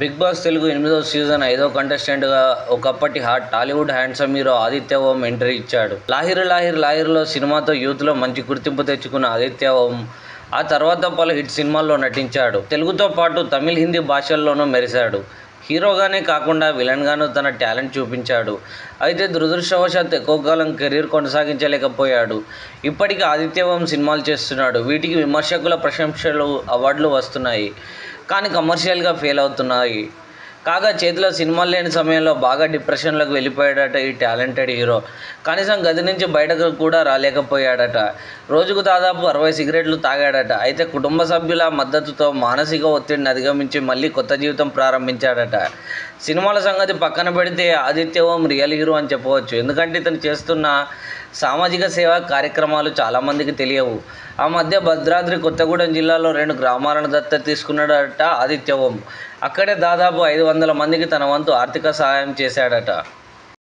Big boss Telugu 8వ season 5వ కంటెస్టెంట్గా ఒకప్పటి hot Tollywood handsome hero Aditya Om entry ఇచ్చాడు. లాహిర్ సినిమాతో యూత్లో మంచి గుర్తింపు తెచ్చుకున్న ఆదిత్య ఓం ఆ తర్వాత పలు హిట్ సినిమాల్లో నటించాడు. తెలుగుతో పాటు తమిళ్, హిందీ భాషల్లోనూ మెరిశాడు. హీరోగానే కాకుండా విలన్గానూ తన టాలెంట్ చూపించాడు. అయితే దురదృష్టవశాత్తు ఎక్కువ కాలం కెరీర్ కొనసాగించలేకపోయాడు. ఇప్పటికీ ఆదిత్య ఓం సినిమాలు చేస్తున్నాడు. వీటికి విమర్శకుల ప్రశంసలు, అవార్డులు వస్తున్నాయి. కానీ కమర్షియల్గా ఫెయిల్ అవుతున్నాయి. కాగా చేతిలో సినిమాలు లేని సమయంలో బాగా డిప్రెషన్లోకి వెళ్ళిపోయాడట ఈ టాలెంటెడ్ హీరో. కనీసం గది నుంచి బయటకు కూడా రాలేకపోయాడట. రోజుకు దాదాపు 60 సిగరెట్లు తాగాడట. అయితే కుటుంబ సభ్యుల మద్దతుతో మానసిక ఒత్తిడిని అధిగమించి మళ్ళీ కొత్త జీవితం ప్రారంభించాడట. సినిమాల సంగతి పక్కన పెడితే ఆదిత్య ఓం రియల్ హీరో అని చెప్పవచ్చు. ఎందుకంటే ఇతను చేస్తున్న సామాజిక సేవా కార్యక్రమాలు చాలామందికి తెలియవు. ఆ మధ్య భద్రాద్రి కొత్తగూడెం జిల్లాలో 2 గ్రామాలను దత్తత తీసుకున్నాడట ఆదిత్య ఓం. అక్కడే దాదాపు 500 మందికి తన వంతు ఆర్థిక సహాయం చేశాడట.